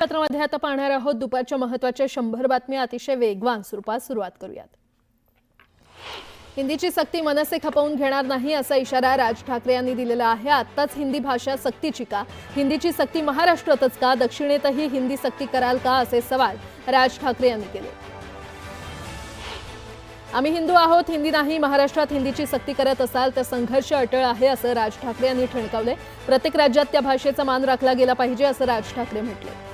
पत्रामध्ये आता पाहणार आहोत दुपारच्या महत्त्वाच्या 100 बातम्या अतिशय वेगवान स्वरूपात सुरुवात करूयात। हिंदीची सक्ती मनसे खपवून घेणार नाही असा इशारा राज ठाकरे यांनी दिलेला आहे। आत्ताच हिंदी भाषा सक्तीची का? हिंदीची सक्ती महाराष्ट्रातच का? दक्षिणेतही हिंदी सक्ती कराल का? असे सवाल राज ठाकरे यांनी केले। आम्ही हिंदू आहोत, हिंदी नाही। महाराष्ट्रात हिंदीची सक्ती करत असाल तर संघर्ष अटळ आहे असं राज ठाकरे यांनी ठणकावले। प्रत्येक राज्यात त्या भाषेचा मान राखला गेला पाहिजे असं राज ठाकरे म्हटले।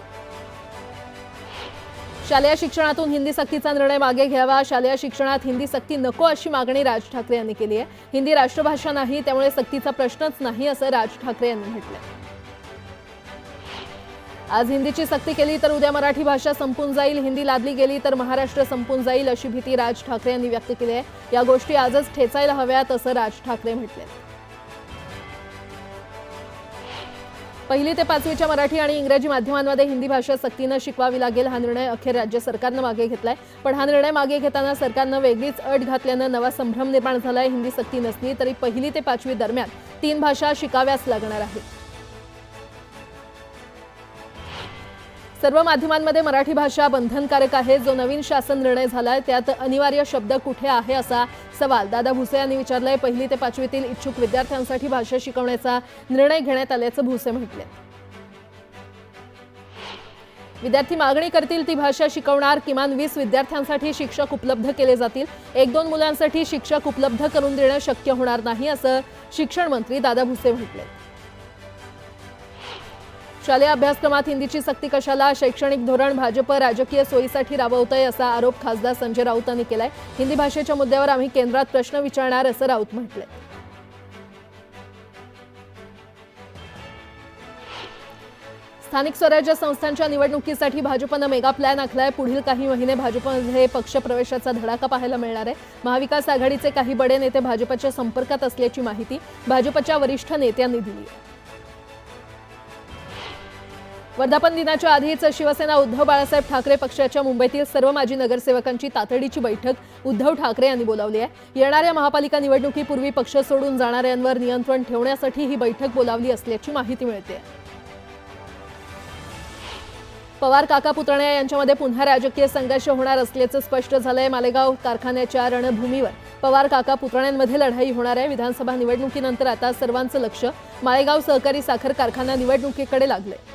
शालेय शिक्षणातून हिंदी सक्तीचा निर्णय मागे घ्यावा। शालेय शिक्षणात हिंदी सक्ती नको अशी मागणी राज ठाकरे यांनी केली आहे। हिंदी राष्ट्रभाषा नाही, त्यामुळे सक्तीचा प्रश्नच नाही असं राज ठाकरे यांनी म्हटले। आज हिंदीची सक्ती केली तर उद्या मराठी भाषा संपून जाईल, हिंदी लादली गेली तर महाराष्ट्र संपून जाईल अशी भीती राज ठाकरे यांनी व्यक्त केली आहे। या गोष्टी आजच ठेचायला हव्यात असं राज ठाकरे म्हटले। पहिली ते 5वीच्या मराठी आणि इंग्रजी माध्यमांमध्ये हिंदी भाषा सक्तीने शिकवावी लागेल। हा निर्णय अखेर राज्य सरकारने मागे घेतलाय, पण हा निर्णय मागे घेताना सरकारने वेगळीच अट घातल्याने नवा संभ्रम निर्माण झालाय। हिंदी सक्ती नसली तरी पहिली ते 5वी दरम्यान 3 भाषा शिकाव्याच लागणार आहेत। सर्व माध्यमांमध्ये मराठी भाषा बंधनकारक आहे। जो नवीन शासन निर्णय झालाय त्यात अनिवार्य शब्द कुठे आहे असा सवाल दादा भुसे यांनी विचारलाय। पहिली ते 5वीतील इच्छुक विद्यार्थ्यांसाठी भाषा शिकवण्याचा निर्णय घेण्यात आल्याचं भुसे म्हटले। विद्यार्थी मागणी करतील ती भाषा शिकवणार। किमान 20 विद्यार्थ्यांसाठी शिक्षक उपलब्ध केले जातील। 1-2 मुलांसाठी शिक्षक उपलब्ध करून देणं शक्य होणार नाही असं शिक्षण मंत्री दादा भुसे म्हटले। शालेय अभ्यासक्रमात हिंदीची सक्ती कशाला? शैक्षणिक धोरण भाजप राजकीय सोयीसाठी राबवतंय असा आरोप खासदार संजय राऊत यांनी केलाय। हिंदी भाषेच्या मुद्द्यावर आम्ही केंद्रात प्रश्न विचारणार असं राऊत म्हटले। स्थानिक स्वराज्य संस्थांच्या निवडणुकीसाठी भाजपने मेगा प्लॅन आखलाय। पुढील काही महिने भाजपमध्ये पक्षप्रवेशाचा धडाका पाहायला मिळणार आहे। महाविकास आघाडीचे काही बडे नेते भाजपच्या संपर्कात असल्याची माहिती भाजपच्या वरिष्ठ नेत्यांनी दिली आहे। वर्धापन दिनाच्या आधीच शिवसेना उद्धव बाळासाहेब ठाकरे पक्षाच्या मुंबईतील सर्व माजी नगरसेवकांची तातडीची बैठक उद्धव ठाकरे यांनी बोलावली आहे। येणाऱ्या महापालिका निवडणुकीपूर्वी पक्ष सोडून जाणाऱ्यांवर नियंत्रण ठेवण्यासाठी ही बैठक बोलावली असल्याची माहिती मिळते। पवार काका पुतण्या यांच्यामध्ये पुन्हा राजकीय संघर्ष होणार असल्याचं स्पष्ट झालंय। मालेगाव कारखान्याच्या रणभूमीवर पवार काका पुतण्यांमध्ये लढाई होणार आहे। विधानसभा निवडणुकीनंतर आता सर्वांचं लक्ष मालेगाव सहकारी साखर कारखाना निवडणुकीकडे लागलंय।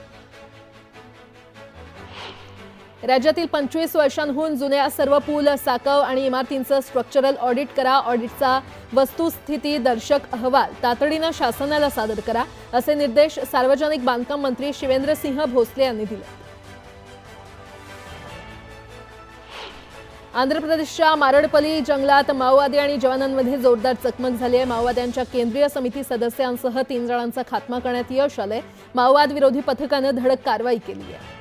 राज्यातील 25 वर्षांहून जुन्या सर्व पूल, साकव आणि इमारतींचं स्ट्रक्चरल ऑडिट करा। ऑडिटचा वस्तुस्थिती दर्शक अहवाल तातडीने शासनाला सादर करा असे निर्देश सार्वजनिक बांधकाम मंत्री शिवेंद्रसिंह भोसले यांनी दिले। आंध्र प्रदेशच्या मारडपल्ली जंगलात माओवादी आणि जवानांमध्ये जोरदार चकमक झाली आहे। माओवाद्यांच्या केंद्रीय समिती सदस्यांसह 3 जणांचा खात्मा करण्यात यश आलंय। माओवाद विरोधी पथकाने धडक कारवाई केली आहे।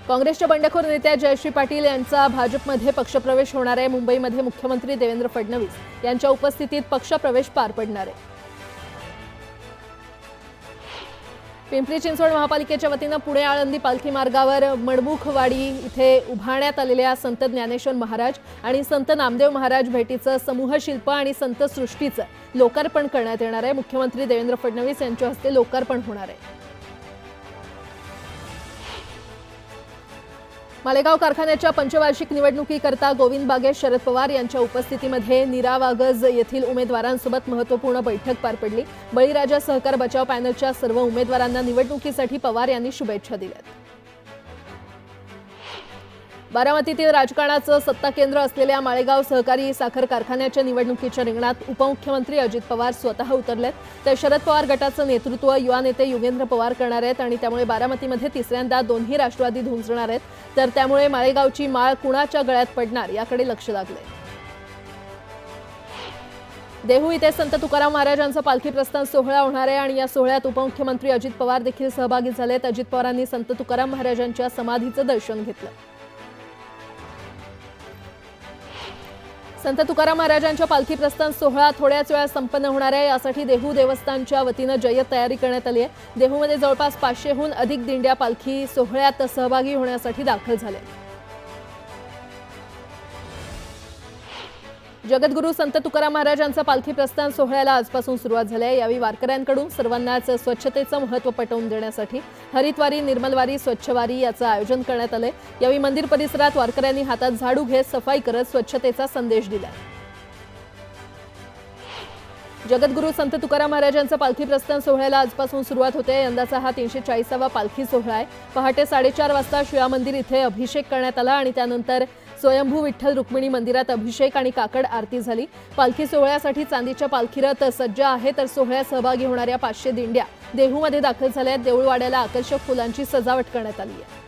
काँग्रेसच्या बंडखोर नेत्या जयश्री पाटील यांचा भाजपमध्ये पक्षप्रवेश होणार आहे। मुंबईमध्ये मुख्यमंत्री देवेंद्र फडणवीस यांच्या उपस्थितीत पक्षप्रवेश पार पडणार आहे। पिंपरी चिंचवड महापालिकेच्या वतीने पुणे आळंदी पालखी मार्गावर मडमुखवाडी इथे उभारण्यात आलेल्या संत ज्ञानेश्वर महाराज आणि संत नामदेव महाराज भेटीचं समूह शिल्प आणि संत सृष्टीचं लोकार्पण करण्यात येणार आहे। मुख्यमंत्री देवेंद्र फडणवीस यांच्या हस्ते लोकार्पण होणार आहे। मालेगाव कारखान्याच्या पंचवार्षिक निवडणुकीकरता गोविंद बागे शरद पवार यांच्या उपस्थितीमध्ये नीरावागज येथील उमेदवारांसोबत महत्त्वपूर्ण बैठक पार पडली। बळीराजा सहकार बचाव पॅनलच्या सर्व उमेदवारांना निवडणुकीसाठी पवार यांनी शुभेच्छा दिल्या। बारामतीतील राजकारणाचं सत्ता केंद्र असलेल्या माळेगाव सहकारी साखर कारखान्याच्या निवडणुकीच्या रिंगणात उपमुख्यमंत्री अजित पवार स्वतः उतरलेत। तर शरद पवार गटाचं नेतृत्व युवा नेते युगेंद्र पवार करणार आहेत आणि त्यामुळे बारामतीमध्ये तिसऱ्यांदा दोन्ही राष्ट्रवादी धुंजणार आहेत। तर त्यामुळे माळेगावची माळ कुणाच्या गळ्यात पडणार याकडे लक्ष लागलंय। देहू इथे संत तुकाराम महाराजांचा पालखी प्रस्थान सोहळा होणार आहे आणि या सोहळ्यात उपमुख्यमंत्री अजित पवार देखील सहभागी झालेत। अजित पवारांनी संत तुकाराम महाराजांच्या समाधीचं दर्शन घेतलं। संत तुकाराम महाराजांच्या पालखी प्रस्थान सोहळा थोड्याच वेळात संपन्न होणार आहे। यासाठी देहू देवस्थानच्या वतीने जय्यत तयारी करण्यात आली आहे। देहूमध्ये जवळपास 500हून अधिक दिंड्या पालखी सोहळ्यात सहभागी होण्यासाठी दाखल झाल्या। जगद्गुरू संत तुकाराम महाराजांचा पालखी प्रस्थान सोहळ्याला आजपासून सुरुवात झाली आहे। यावेळी वारकऱ्यांकडून सर्वांनाच स्वच्छतेचं महत्त्व पटवून देण्यासाठी हरितवारी, निर्मलवारी, स्वच्छवारी याचं आयोजन करण्यात आलंय। यावेळी मंदिर परिसरात वारकऱ्यांनी हातात झाडू घेत सफाई करत स्वच्छतेचा संदेश दिला। जगद्गुरू संत तुकाराम महाराजांचा पालखी प्रस्थान सोहळ्याला आजपासून सुरुवात होते। यंदाचा हा 340वा पालखी सोहळा आहे। पहाटे 4:30 वाजता शिवा मंदिर इथे अभिषेक करण्यात आला आणि त्यानंतर स्वयंभू विठ्ठल रुक्मिणी मंदिरात अभिषेक आणि काकड आरती झाली। पालखी सोहळ्यासाठी चांदीच्या पालखी रथ सज्ज आहे, तर सोहळ्यात सहभागी होणाऱ्या 500 दिंड्या देहूमध्ये दाखल झाल्या आहेत। देऊळवाड्याला आकर्षक फुलांची सजावट करण्यात आली आहे।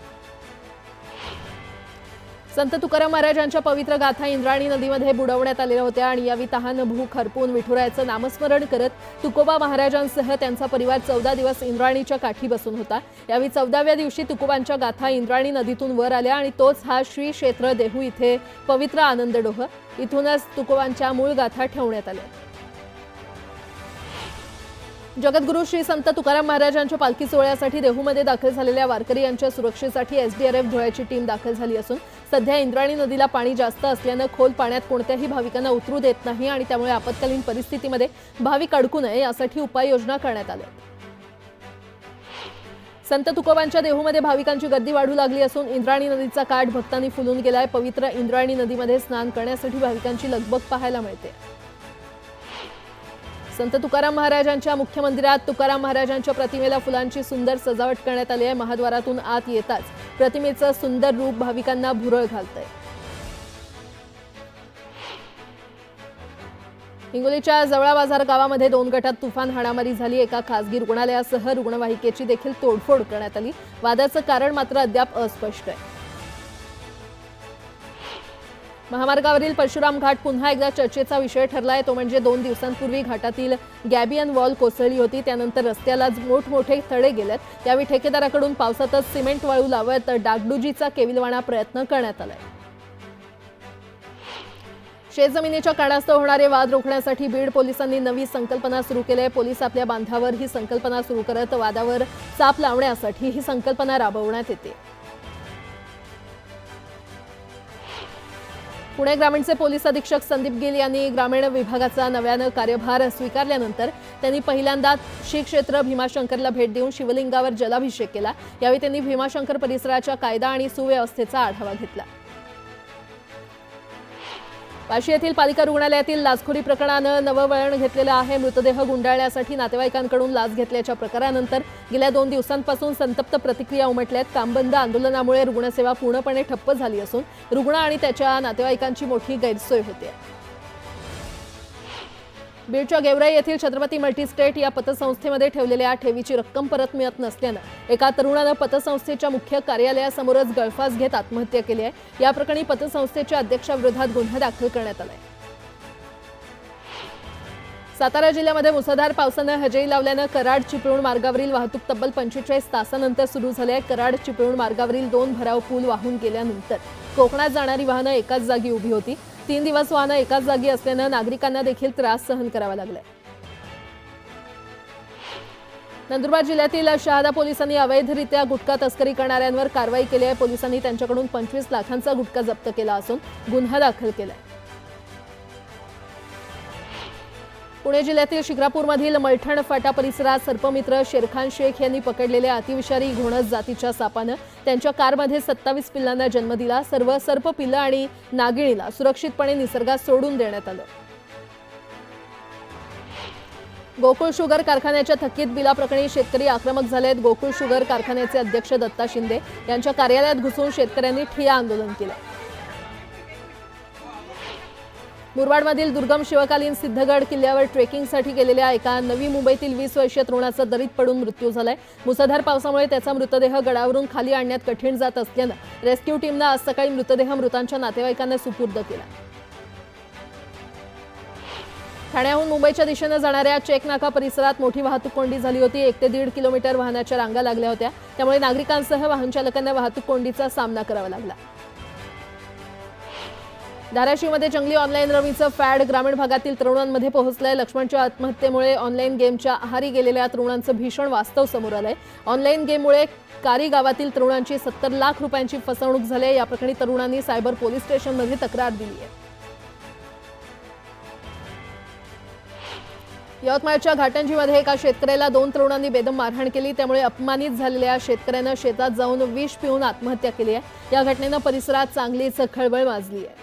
संत तुकाराम महाराजांच्या पवित्र गाथा इंद्रायणी नदीमध्ये बुडवण्यात आलेल्या होत्या आणि यावेळी तहान भूक हरपून विठुरायाचं नामस्मरण करत तुकोबा महाराजांसह त्यांचा परिवार 14 दिवस इंद्रायणीच्या काठी बसून होता। यावेळी 14व्या दिवशी तुकोबांच्या गाथा इंद्रायणी नदीतून वर आल्या आणि तोच हा श्री क्षेत्र देहू इथे पवित्र आनंदडोह इथूनच तुकोबांच्या मूळ गाथा ठेवण्यात आल्या। जगद्गुरू श्री संत तुकाराम महाराजांच्या पालखी सोहळ्यासाठी देहूमध्ये दाखल झालेल्या वारकरी यांच्या सुरक्षेसाठी एसडीआरएफ धुळ्याची टीम दाखल झाली असून सध्या इंद्रायणी नदीला पाणी जास्त असल्यानं खोल पाण्यात कोणत्याही भाविकांना उतरू देत नाही आणि त्यामुळे आपत्कालीन परिस्थितीमध्ये भाविक अडकू नये यासाठी उपाययोजना करण्यात आल्या। संत तुकोबांच्या देहूमध्ये भाविकांची गर्दी वाढू लागली असून इंद्रायणी नदीचा काठ भक्तांनी फुलून गेलाय। पवित्र इंद्रायणी नदीमध्ये स्नान करण्यासाठी भाविकांची लगबग पाहायला मिळते। संत तुकाराम महाराजांच्या मुख्य मंदिरात तुकाराम महाराजांच्या प्रतिमेला फुलांची सुंदर सजावट करण्यात आली आहे। महाद्वारातून आत येताच प्रतिमेचं सुंदर रूप भाविकांना भुरळ घालतंय। हिंगोलीच्या जवळा बाजार गावामध्ये 2 गटात तुफान हाणामारी झाली। एका खासगी रुग्णालयासह रुग्णवाहिकेची देखील तोडफोड करण्यात आली। वादाचं कारण मात्र अद्याप अस्पष्ट आहे। महामार्गावरील परशुराम घाट पुन्हा एकदा चर्चेचा विषय ठरलाय। तो म्हणजे 2 दिवसांपूर्वी घाटातील गॅबियन वॉल कोसळली होती, त्यानंतर रस्त्याला मोठमोठे तडे गेलेत। यावेळी ठेकेदाराकडून पावसातच सिमेंट वाळू लावत डागडुजीचा केविलवाणा प्रयत्न करण्यात आलाय। शेतजमिनीच्या कारणास्तव होणारे वाद रोखण्यासाठी बीड पोलिसांनी नवी संकल्पना सुरू केली आहे। पोलीस आपल्या बांधावर ही संकल्पना सुरू करत वादावर चाप लावण्यासाठी ही संकल्पना राबवण्यात येते। पुणे ग्रामीणचे पोलीस अधीक्षक संदीप गिल यांनी ग्रामीण विभागाचा नव्यानं कार्यभार स्वीकारल्यानंतर त्यांनी पहिल्यांदा श्री क्षेत्र भीमाशंकरला भेट देऊन शिवलिंगावर जलाभिषेक केला। यावेळी त्यांनी भीमाशंकर परिसराच्या कायदा आणि सुव्यवस्थेचा आढावा घेतला। वाशी येथील पालिका रुग्णालयातील लाचखोरी प्रकरणानं नवं वळण घेतलेलं आहे। मृतदेह गुंडाळण्यासाठी नातेवाईकांकडून लाच घेतल्याच्या प्रकारानंतर गेल्या 2 दिवसांपासून संतप्त प्रतिक्रिया उमटल्यात। कामबंद आंदोलनामुळे रुग्णसेवा पूर्णपणे ठप्प झाली असून रुग्ण आणि त्याच्या नातेवाईकांची मोठी गैरसोय होते। बीडच्या गेवराई येथील छत्रपती मल्टीस्टेट या पतसंस्थेमध्ये ठेवलेल्या ठेवीची रक्कम परत मिळत नसल्यानं एका तरुणानं पतसंस्थेच्या मुख्य कार्यालयासमोरच गळफास घेत आत्महत्या केली आहे। या प्रकरणी पतसंस्थेच्या अध्यक्षाविरोधात गुन्हा दाखल करण्यात आलाय। सातारा जिल्ह्यामध्ये मुसळधार पावसानं हजेरी लावल्यानं कराड चिपळूण मार्गावरील वाहतूक तब्बल 45 तासांनंतर सुरू झाली आहे। कराड चिपळूण मार्गावरील 2 भराव पूल वाहून गेल्यानंतर कोकणात जाणारी वाहनं एकाच जागी उभी होती। 3 दिवस वाहनं एकाच जागी असल्यानं नागरिकांना देखील त्रास सहन करावा लागलाय। नंदुरबार जिल्ह्यातील शहादा पोलिसांनी अवैधरित्या गुटखा तस्करी करणाऱ्यांवर कारवाई केली आहे। पोलिसांनी त्यांच्याकडून 25 लाखांचा गुटखा जप्त केला असून गुन्हा दाखल केलाय। पुणे जिल्ह्यातील शिक्रापूरमधील मलठण फाटा परिसरात सर्पमित्र शेरखान शेख यांनी पकडलेल्या अतिविषारी घोणस जातीच्या सापानं त्यांच्या कारमध्ये 27 पिल्लांना जन्म दिला। सर्व सर्प पिल्लं आणि नागिणीला सुरक्षितपणे निसर्गात सोडून देण्यात आलं। गोकुळ शुगर कारखान्याच्या थकीत बिलाप्रकरणी शेतकरी आक्रमक झालेत। गोकुळ शुगर कारखान्याचे अध्यक्ष दत्ता शिंदे यांच्या कार्यालयात घुसून शेतकऱ्यांनी ठिय्या आंदोलन केलं। मुरबाडमधील दुर्गम शिवकालीन सिद्धगड किल्ल्यावर ट्रेकिंगसाठी गेलेल्या एका नवी मुंबईतील 20 वर्षीय तरुणाचा दरीत पडून मृत्यू झालाय। मुसळधार पावसामुळे त्याचा मृतदेह गडावरून खाली आणण्यात कठीण जात असल्यानं रेस्क्यू टीमनं आज सकाळी मृतदेह मृतांच्या नातेवाईकांना सुपूर्द केला। ठाण्याहून मुंबईच्या दिशेने जाणाऱ्या चेक नाका परिसरात मोठी वाहतूक कोंडी झाली होती। 1 ते 1.5 किलोमीटर वाहनाच्या रांगा लागल्या होत्या, त्यामुळे नागरिकांसह वाहन चालकांना वाहतूक कोंडीचा सामना करावा लागला। धाराशिवमध्ये जंगली ऑनलाईन रमीचं फॅड ग्रामीण भागातील तरुणांमध्ये पोहोचलंय। लक्ष्मणच्या आत्महत्येमुळे ऑनलाईन गेमच्या आहारी गेलेल्या तरुणांचं भीषण वास्तव समोर आलंय। ऑनलाईन गेममुळे कारी गावातील तरुणांची 70 लाख रुपयांची फसवणूक झाली आहे। या प्रकरणी तरुणांनी सायबर पोलीस स्टेशनमध्ये तक्रार दिली आहे। यवतमाळच्या घाटंजीमध्ये एका शेतकऱ्याला 2 तरुणांनी बेदम मारहाण केली, त्यामुळे अपमानित झालेल्या शेतकऱ्यानं शेतात जाऊन विष पिऊन आत्महत्या केली आहे। या घटनेनं परिसरात चांगलीच खळबळ माजली आहे।